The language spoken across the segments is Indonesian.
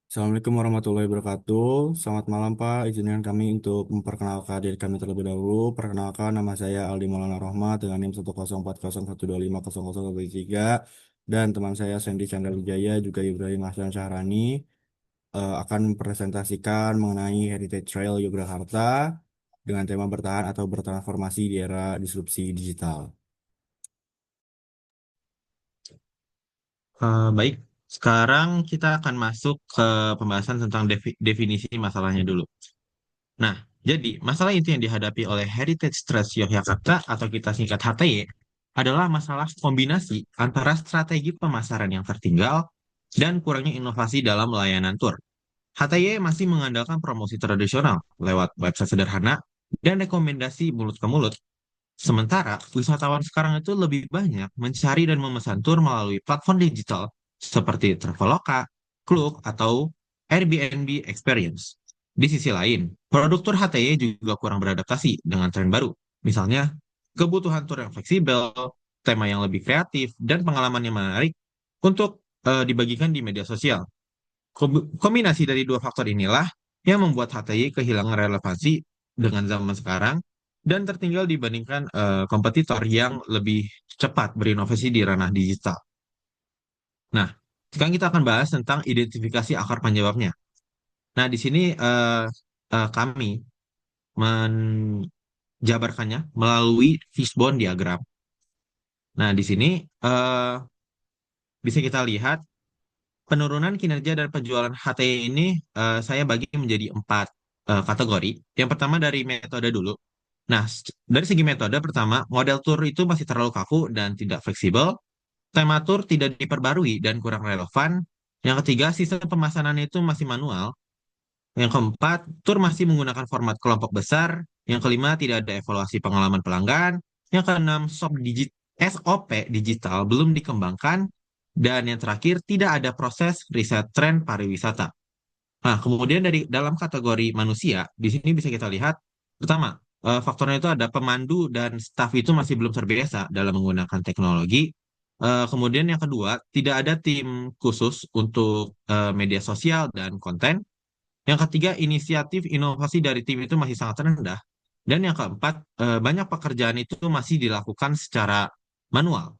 Assalamualaikum warahmatullahi wabarakatuh. Selamat malam Pak. Izinkan kami untuk memperkenalkan diri kami terlebih dahulu. Perkenalkan nama saya Aldi Maulana Rohmat dengan NIM 10401250013 dan teman saya Sandy Chandra Wijaya juga Ibrahim Hasan Syahrani akan mempresentasikan mengenai Heritage Trail Yogyakarta dengan tema bertahan atau bertransformasi di era disrupsi digital. Baik, sekarang kita akan masuk ke pembahasan tentang definisi masalahnya dulu. Nah, jadi masalah itu yang dihadapi oleh Heritage Trust Yogyakarta atau kita singkat HTY adalah masalah kombinasi antara strategi pemasaran yang tertinggal dan kurangnya inovasi dalam layanan tur. HTY masih mengandalkan promosi tradisional lewat website sederhana dan rekomendasi mulut ke mulut. Sementara wisatawan sekarang itu lebih banyak mencari dan memesan tur melalui platform digital seperti Traveloka, Klook, atau Airbnb Experience. Di sisi lain, produk tur HTY juga kurang beradaptasi dengan tren baru. Misalnya, kebutuhan tur yang fleksibel, tema yang lebih kreatif, dan pengalaman yang menarik untuk dibagikan di media sosial. Kombinasi dari dua faktor inilah yang membuat HTY kehilangan relevansi dengan zaman sekarang dan tertinggal dibandingkan kompetitor yang lebih cepat berinovasi di ranah digital. Nah, sekarang kita akan bahas tentang identifikasi akar penyebabnya. Nah, di sini kami menjabarkannya melalui fishbone diagram. Nah, di sini eh, bisa kita lihat penurunan kinerja dan penjualan HTY ini saya bagi menjadi empat kategori. Yang pertama dari metode dulu. Nah, dari segi metode pertama, model tour itu masih terlalu kaku dan tidak fleksibel. Tema tour tidak diperbarui dan kurang relevan. Yang ketiga, sistem pemesanan itu masih manual. Yang keempat, tour masih menggunakan format kelompok besar. Yang kelima, tidak ada evaluasi pengalaman pelanggan. Yang keenam, SOP digital belum dikembangkan. Dan yang terakhir, tidak ada proses riset tren pariwisata. Nah, kemudian dari dalam kategori manusia, di sini bisa kita lihat, pertama, faktornya itu ada pemandu dan staf itu masih belum terbiasa dalam menggunakan teknologi. Kemudian yang kedua, tidak ada tim khusus untuk media sosial dan konten. Yang ketiga, inisiatif inovasi dari tim itu masih sangat rendah. Dan yang keempat, banyak pekerjaan itu masih dilakukan secara manual.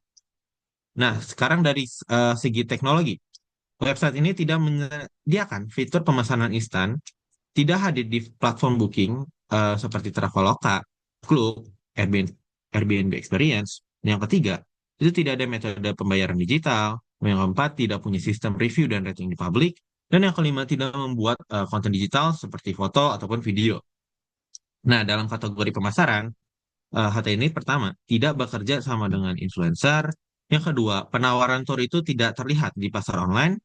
Nah, sekarang dari segi teknologi, website ini tidak menyediakan fitur pemesanan instan, tidak hadir di platform booking seperti Traveloka, Klook, Airbnb, Airbnb Experience. Yang ketiga, itu tidak ada metode pembayaran digital. Yang keempat, tidak punya sistem review dan rating di publik. Dan yang kelima, tidak membuat konten digital seperti foto ataupun video. Nah, dalam kategori pemasaran, HT ini pertama, tidak bekerja sama dengan influencer. Yang kedua, penawaran tour itu tidak terlihat di pasar online.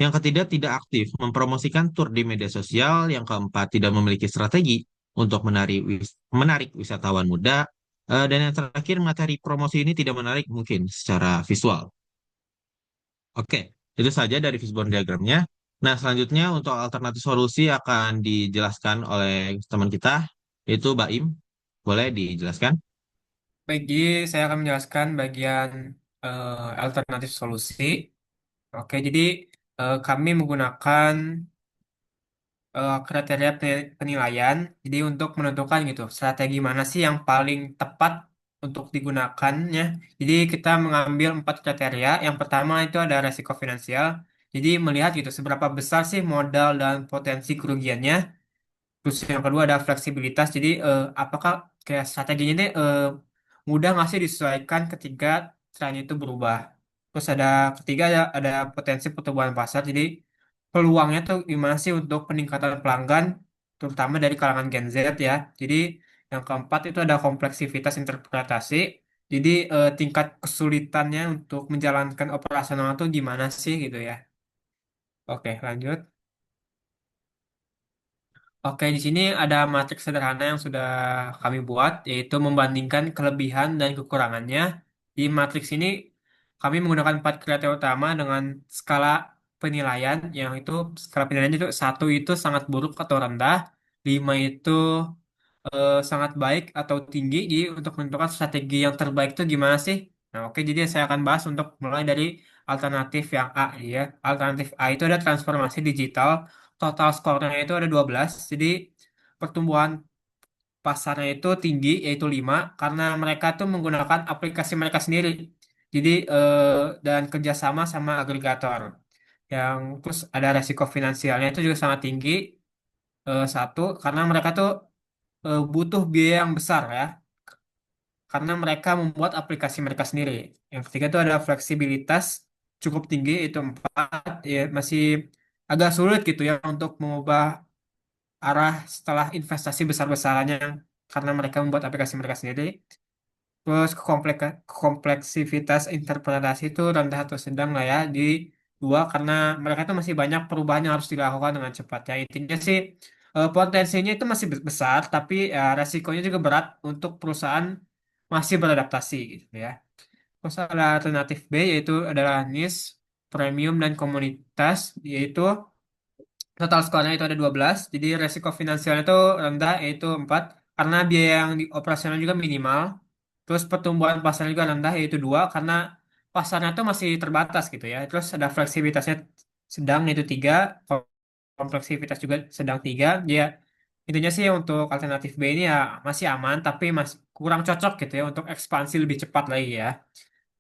Yang ketiga, tidak aktif mempromosikan tur di media sosial. Yang keempat, tidak memiliki strategi untuk menarik wisatawan muda. Dan yang terakhir, materi promosi ini tidak menarik mungkin secara visual. Oke, itu saja dari fishbone diagramnya. Nah, selanjutnya untuk alternatif solusi akan dijelaskan oleh teman kita, yaitu Baim. Boleh dijelaskan? Baik, jadi saya akan menjelaskan bagian alternatif solusi. Oke, jadi kami menggunakan kriteria penilaian. Jadi untuk menentukan gitu, strategi mana sih yang paling tepat untuk digunakannya. Jadi kita mengambil empat kriteria. Yang pertama itu ada resiko finansial. Jadi melihat gitu seberapa besar sih modal dan potensi kerugiannya. Terus yang kedua ada fleksibilitas. Jadi apakah kayak strateginya ini mudah nggak sih disesuaikan ketika tren itu berubah. Terus ada ketiga ada potensi pertumbuhan pasar. Jadi peluangnya tuh gimana sih untuk peningkatan pelanggan, terutama dari kalangan Gen Z ya. Jadi yang keempat itu ada kompleksivitas interpretasi. Jadi tingkat kesulitannya untuk menjalankan operasional itu gimana sih gitu ya. Oke, lanjut. Oke, di sini ada matriks sederhana yang sudah kami buat, yaitu membandingkan kelebihan dan kekurangannya. Di matriks ini, kami menggunakan empat kriteria utama dengan skala penilaian, yang itu skala penilaian itu satu itu sangat buruk atau rendah, lima itu sangat baik atau tinggi. Jadi untuk menentukan strategi yang terbaik itu gimana sih? Nah, oke, jadi saya akan bahas untuk mulai dari alternatif yang A ya. Alternatif A itu ada transformasi digital, total skornya itu ada 12. Jadi pertumbuhan pasarnya itu tinggi yaitu 5 karena mereka tuh menggunakan aplikasi mereka sendiri. Jadi dan kerjasama sama agregator. Yang terus ada resiko finansialnya itu juga sangat tinggi. Satu karena mereka tuh butuh biaya yang besar ya karena mereka membuat aplikasi mereka sendiri. Yang ketiga itu ada fleksibilitas cukup tinggi itu 4 ya masih agak sulit gitu ya untuk mengubah arah setelah investasi besar-besarannya karena mereka membuat aplikasi mereka sendiri. Terus kompleksivitas interpretasi itu rendah atau sedang lah ya di 2 karena mereka itu masih banyak perubahan yang harus dilakukan dengan cepat ya. Intinya sih potensinya itu masih besar tapi resikonya juga berat untuk perusahaan masih beradaptasi gitu ya. Terus ada alternatif B yaitu adalah niche, premium dan komunitas yaitu total skornya itu ada 12. Jadi resiko finansialnya itu rendah yaitu 4 karena biaya yang di operasional juga minimal. Terus pertumbuhan pasarnya juga rendah yaitu 2 karena pasarnya itu masih terbatas gitu ya. Terus ada fleksibilitasnya sedang yaitu 3, kompleksivitas juga sedang 3. Ya intinya sih untuk alternatif B ini ya masih aman tapi masih kurang cocok gitu ya untuk ekspansi lebih cepat lagi ya.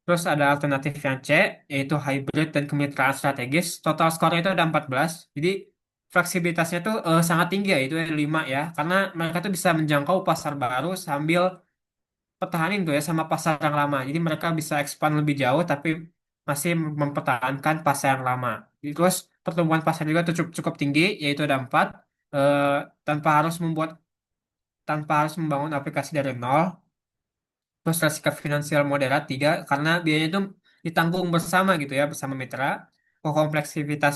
Terus ada alternatif yang C, yaitu hybrid dan kemitraan strategis. Total skornya itu ada 14. Jadi fleksibilitasnya tuh sangat tinggi ya, itu ada 5 ya. Karena mereka tuh bisa menjangkau pasar baru sambil pertahanin tuh ya sama pasar yang lama. Jadi mereka bisa expand lebih jauh tapi masih mempertahankan pasar yang lama. Jadi terus pertumbuhan pasar juga tuh cukup tinggi, yaitu ada 4. Eh, tanpa harus membuat tanpa harus membangun aplikasi dari nol. Terus resiko finansial moderat 3 karena biayanya itu ditanggung bersama gitu ya bersama mitra. Kompleksivitas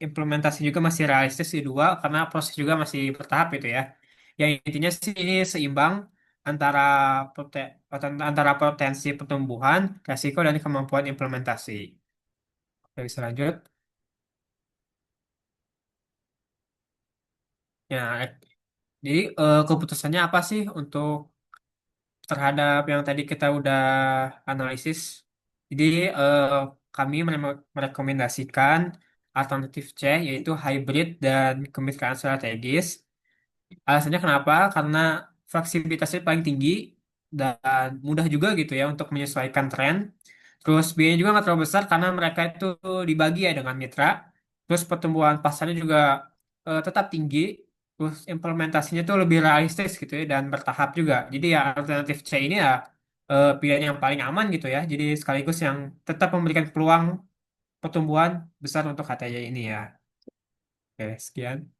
implementasi juga masih realistis di 2 karena proses juga masih bertahap gitu ya. Yang intinya sih ini seimbang antara antara potensi pertumbuhan, resiko dan kemampuan implementasi. Oke, bisa lanjut. Ya, jadi keputusannya apa sih untuk terhadap yang tadi kita udah analisis. Jadi eh, kami merekomendasikan alternatif C yaitu hybrid dan kemitraan strategis. Alasannya kenapa? Karena fleksibilitasnya paling tinggi dan mudah juga gitu ya untuk menyesuaikan tren. Terus biayanya juga nggak terlalu besar karena mereka itu dibagi ya dengan mitra. Terus pertumbuhan pasarnya juga tetap tinggi. Terus implementasinya tuh lebih realistis gitu ya dan bertahap juga. Jadi ya alternatif C ini ya pilihan yang paling aman gitu ya. Jadi sekaligus yang tetap memberikan peluang pertumbuhan besar untuk HTY ini ya. Oke, sekian.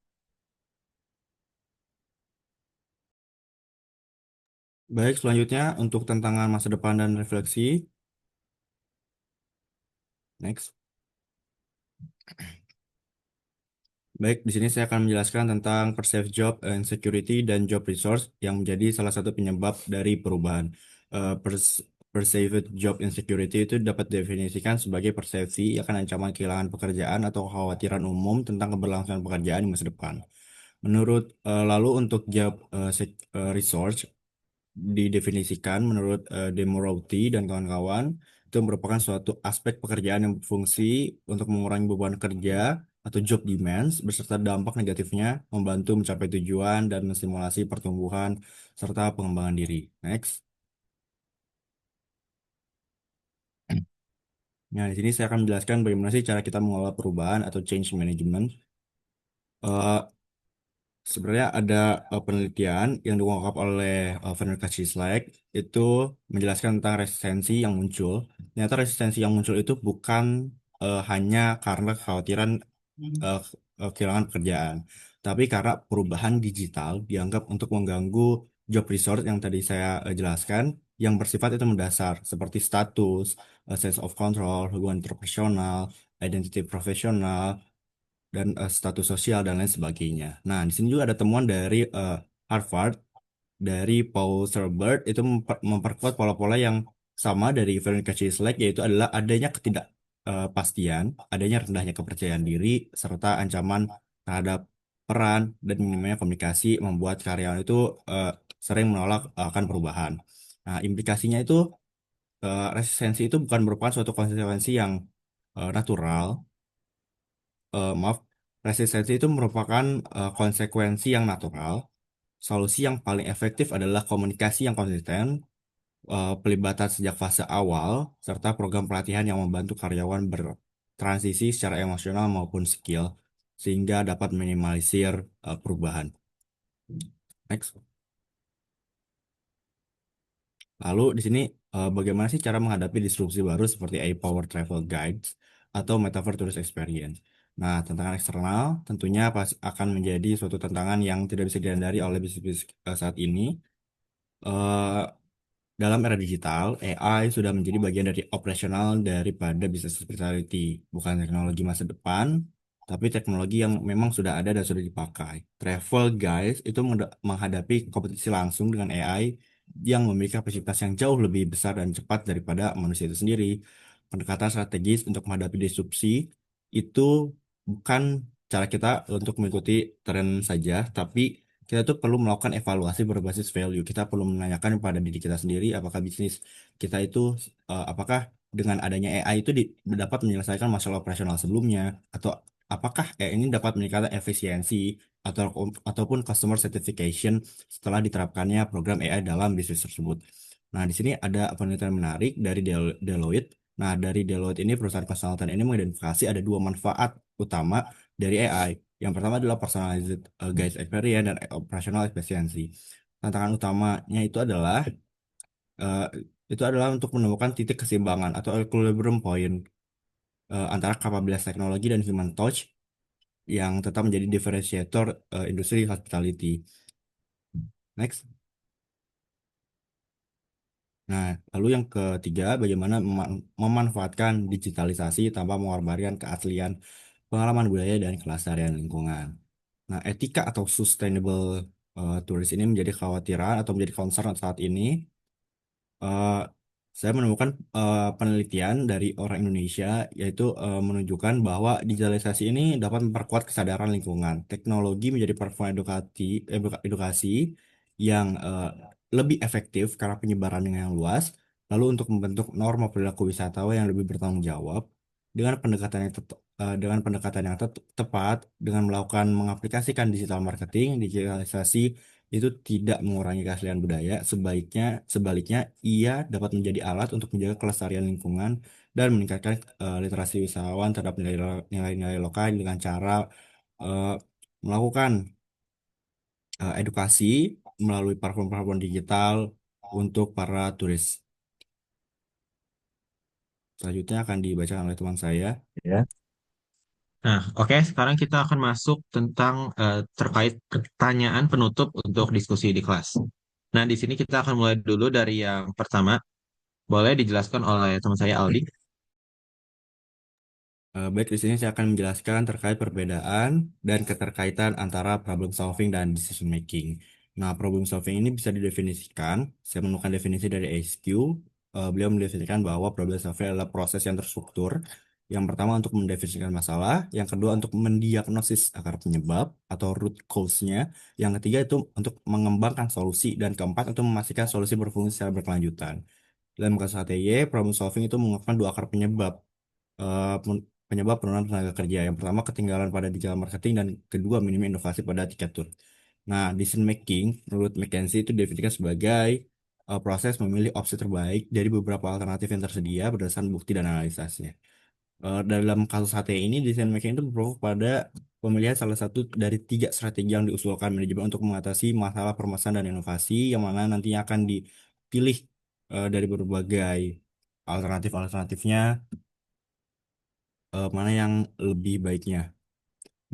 Baik, selanjutnya untuk tantangan masa depan dan refleksi. Next. Baik, di sini saya akan menjelaskan tentang perceived job and security dan job resource yang menjadi salah satu penyebab dari perubahan. Perceived job insecurity itu dapat definisikan sebagai persepsi akan ancaman kehilangan pekerjaan atau kekhawatiran umum tentang keberlangsungan pekerjaan di masa depan. Lalu untuk job resource didefinisikan menurut Demorauti dan kawan-kawan itu merupakan suatu aspek pekerjaan yang berfungsi untuk mengurangi beban kerja atau job demands beserta dampak negatifnya membantu mencapai tujuan dan menstimulasi pertumbuhan serta pengembangan diri. Next. Nah, di sini saya akan menjelaskan bagaimana sih cara kita mengelola perubahan atau change management. Eh, Sebenarnya ada penelitian yang diungkap oleh Veronica Cislek itu menjelaskan tentang resistensi yang muncul. Ternyata resistensi yang muncul itu bukan hanya karena kekhawatiran eh, kehilangan pekerjaan, tapi karena perubahan digital dianggap untuk mengganggu job resource yang tadi saya jelaskan, yang bersifat itu mendasar seperti status, sense of control, hubungan interpersonal, identity profesional, dan status sosial dan lain sebagainya. Nah, di sini juga ada temuan dari Harvard, dari Paul Serbert itu memperkuat pola-pola yang sama dari Veronica Cislek, yaitu adalah adanya ketidakpastian, adanya rendahnya kepercayaan diri, serta ancaman terhadap peran dan minimnya komunikasi membuat karyawan itu sering menolak akan perubahan. Nah, implikasinya itu resistensi itu bukan merupakan suatu konsekuensi yang natural. Maaf, resistensi itu merupakan konsekuensi yang natural. Solusi yang paling efektif adalah komunikasi yang konsisten, pelibatan sejak fase awal, serta program pelatihan yang membantu karyawan bertransisi secara emosional maupun skill, sehingga dapat minimalisir perubahan. Next. Lalu di sini bagaimana sih cara menghadapi disrupsi baru seperti AI-powered travel guides atau metaverse tourist experience? Nah, tantangan eksternal tentunya akan menjadi suatu tantangan yang tidak bisa dihindari oleh bisnis saat ini. Eh, Dalam era digital, AI sudah menjadi bagian dari operasional daripada bisnis hospitality, bukan teknologi masa depan, tapi teknologi yang memang sudah ada dan sudah dipakai. Travel guys itu menghadapi kompetisi langsung dengan AI yang memiliki kapasitas yang jauh lebih besar dan cepat daripada manusia itu sendiri. Pendekatan strategis untuk menghadapi disrupsi itu bukan cara kita untuk mengikuti tren saja, tapi kita tuh perlu melakukan evaluasi berbasis value. Kita perlu menanyakan pada diri kita sendiri apakah bisnis kita itu apakah dengan adanya AI itu dapat menyelesaikan masalah operasional sebelumnya atau apakah AI ini dapat meningkatkan efisiensi atau ataupun customer certification setelah diterapkannya program AI dalam bisnis tersebut. Nah, di sini ada penelitian menarik dari Deloitte. Nah, dari Deloitte ini perusahaan konsultan ini mengidentifikasi ada dua manfaat utama dari AI. Yang pertama adalah personalized guest experience dan operational efficiency. Tantangan utamanya eh, itu adalah untuk menemukan titik keseimbangan atau equilibrium point antara kapabilitas teknologi dan human touch yang tetap menjadi differentiator industri hospitality. Next. Nah, lalu yang ketiga, bagaimana memanfaatkan digitalisasi tanpa mengorbankan keaslian pengalaman budaya dan kelestarian lingkungan. Nah, etika atau sustainable tourism ini menjadi kekhawatiran atau menjadi concern saat ini. Eh, saya menemukan penelitian dari orang Indonesia yaitu menunjukkan bahwa digitalisasi ini dapat memperkuat kesadaran lingkungan. Teknologi menjadi platform edukasi yang lebih efektif karena penyebarannya yang luas. Lalu untuk membentuk norma perilaku wisatawan yang lebih bertanggung jawab dengan pendekatan yang tepat dengan melakukan mengaplikasikan digital marketing, digitalisasi itu tidak mengurangi keaslian budaya, sebaliknya ia dapat menjadi alat untuk menjaga kelestarian lingkungan dan meningkatkan literasi wisatawan terhadap nilai-nilai lokal dengan cara eh, melakukan edukasi melalui platform-platform digital untuk para turis. Selanjutnya akan dibacakan oleh teman saya. Ya. Nah, oke, sekarang kita akan masuk tentang terkait pertanyaan penutup untuk diskusi di kelas. Nah, di sini kita akan mulai dulu dari yang pertama. Boleh dijelaskan oleh teman saya Aldi? Baik, di sini saya akan menjelaskan terkait perbedaan dan keterkaitan antara problem solving dan decision making. Nah, problem solving ini bisa didefinisikan. Saya menemukan definisi dari HQ. Beliau mendefinisikan bahwa problem solving adalah proses yang terstruktur. Yang pertama untuk mendefinisikan masalah, yang kedua untuk mendiagnosis akar penyebab atau root cause-nya, yang ketiga itu untuk mengembangkan solusi, dan keempat untuk memastikan solusi berfungsi secara berkelanjutan. Dalam kasus HTY, problem solving itu mengungkapkan dua akar penyebab penyebab penurunan tenaga kerja. Yang pertama, ketinggalan pada digital marketing, dan kedua, minimnya inovasi pada tiket tour. Nah, decision making menurut McKinsey itu definisikan sebagai proses memilih opsi terbaik dari beberapa alternatif yang tersedia berdasarkan bukti dan analisisnya. Dalam kasus HT ini, decision making itu berfokus pada pemilihan salah satu dari tiga strategi yang diusulkan manajemen untuk mengatasi masalah permasalahan dan inovasi, yang mana nantinya akan dipilih dari berbagai alternatifnya, mana yang lebih baiknya.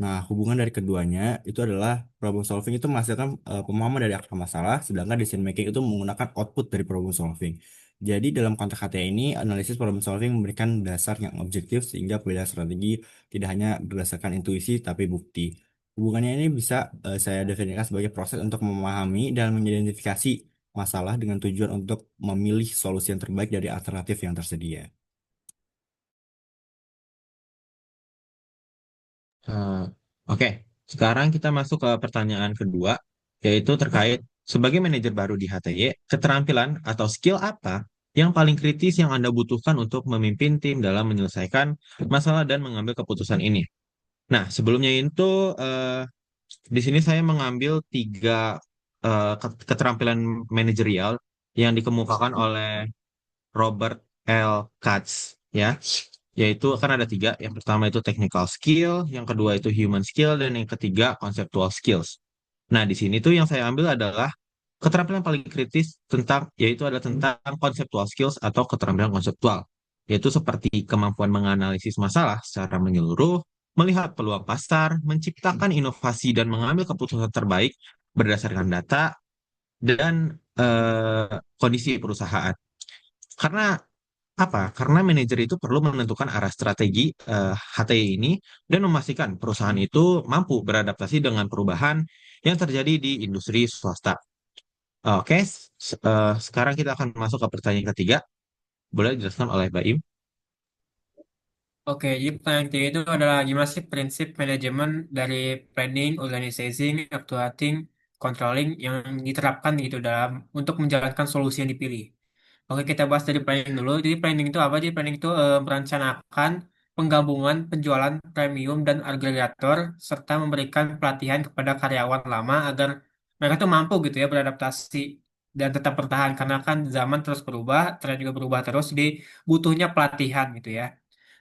Nah, hubungan dari keduanya itu adalah problem solving itu menghasilkan pemahaman dari akar masalah, sedangkan decision making itu menggunakan output dari problem solving. Jadi dalam konteks HTA ini, analisis problem solving memberikan dasar yang objektif sehingga pilihan strategi tidak hanya berdasarkan intuisi tapi bukti. Hubungannya ini bisa saya definisikan sebagai proses untuk memahami dan mengidentifikasi masalah dengan tujuan untuk memilih solusi yang terbaik dari alternatif yang tersedia. Eh, oke, sekarang kita masuk ke pertanyaan kedua, yaitu terkait sebagai manajer baru di HTY, keterampilan atau skill apa yang paling kritis yang Anda butuhkan untuk memimpin tim dalam menyelesaikan masalah dan mengambil keputusan ini. Nah, sebelumnya itu di sini saya mengambil tiga keterampilan manajerial yang dikemukakan oleh Robert L. Katz, ya, yaitu kan ada tiga. Yang pertama itu technical skill, yang kedua itu human skill, dan yang ketiga conceptual skills. Nah, di sini tuh yang saya ambil adalah keterampilan paling kritis yaitu adalah tentang conceptual skills atau keterampilan konseptual, yaitu seperti kemampuan menganalisis masalah secara menyeluruh, melihat peluang pasar, menciptakan inovasi dan mengambil keputusan terbaik berdasarkan data dan kondisi perusahaan. Karena apa? Karena manajer itu perlu menentukan arah strategi HTI ini dan memastikan perusahaan itu mampu beradaptasi dengan perubahan yang terjadi di industri swasta. Oke, sekarang kita akan masuk ke pertanyaan ketiga. Boleh dijelaskan oleh Baim? Oke, jadi pertanyaan ketiga itu adalah gimana sih prinsip manajemen dari planning, organizing, actuating, controlling yang diterapkan gitu dalam untuk menjalankan solusi yang dipilih. Oke, kita bahas dari planning dulu. Jadi planning itu apa? Jadi planning itu merencanakan penggabungan penjualan premium dan agregator serta memberikan pelatihan kepada karyawan lama agar mereka tuh mampu gitu ya beradaptasi dan tetap bertahan karena kan zaman terus berubah, tren juga berubah terus, jadi butuhnya pelatihan gitu ya.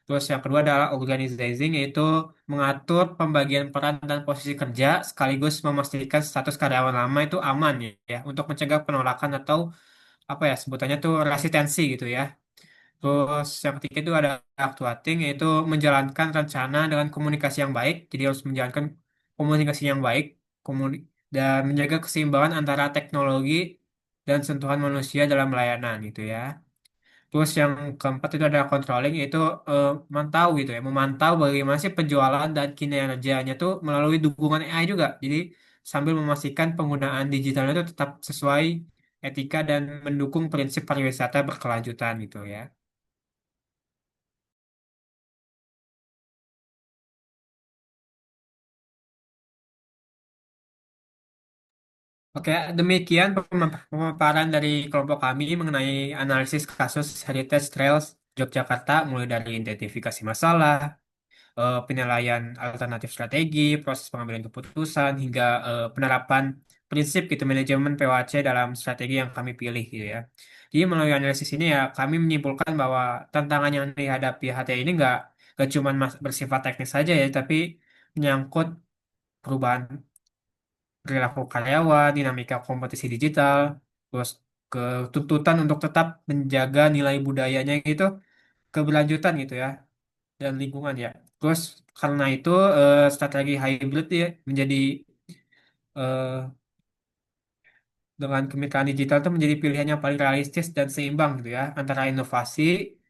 Terus yang kedua adalah organizing, yaitu mengatur pembagian peran dan posisi kerja sekaligus memastikan status karyawan lama itu aman ya, untuk mencegah penolakan atau apa ya sebutannya tuh resistensi gitu ya. Terus yang ketiga itu ada actuating, yaitu menjalankan rencana dengan komunikasi yang baik. Jadi harus menjalankan komunikasi yang baik dan menjaga keseimbangan antara teknologi dan sentuhan manusia dalam pelayanan gitu ya. Terus yang keempat itu ada controlling, yaitu memantau gitu ya, memantau bagaimana sih penjualan dan kinerjanya tuh melalui dukungan AI juga. Jadi sambil memastikan penggunaan digitalnya itu tetap sesuai etika dan mendukung prinsip pariwisata berkelanjutan gitu ya. Oke, demikian pemaparan dari kelompok kami mengenai analisis kasus Heritage Trails Yogyakarta, mulai dari identifikasi masalah, penilaian alternatif strategi, proses pengambilan keputusan, hingga penerapan prinsip gitu manajemen PWC dalam strategi yang kami pilih gitu ya. Jadi melalui analisis ini ya kami menyimpulkan bahwa tantangan yang dihadapi HT ini nggak cuma bersifat teknis saja ya, tapi menyangkut perubahan perilaku karyawan, dinamika kompetisi digital, terus ketuntutan untuk tetap menjaga nilai budayanya gitu, keberlanjutan gitu ya, dan lingkungan ya. Terus karena itu strategi hybrid ya menjadi eh, dengan kemitraan digital itu menjadi pilihan yang paling realistis dan seimbang gitu ya antara inovasi,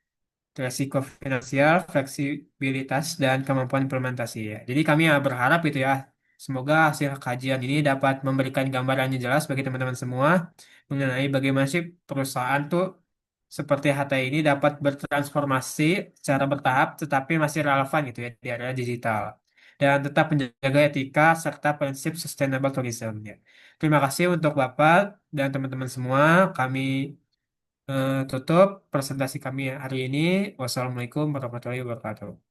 resiko finansial, fleksibilitas, dan kemampuan implementasi ya. Jadi kami ya berharap gitu ya, semoga hasil kajian ini dapat memberikan gambaran yang jelas bagi teman-teman semua mengenai bagaimana sih perusahaan tuh seperti HTI ini dapat bertransformasi secara bertahap tetapi masih relevan gitu ya di era digital dan tetap menjaga etika serta prinsip sustainable tourism ya. Terima kasih untuk Bapak dan teman-teman semua. Kami tutup presentasi kami hari ini. Wassalamualaikum warahmatullahi wabarakatuh.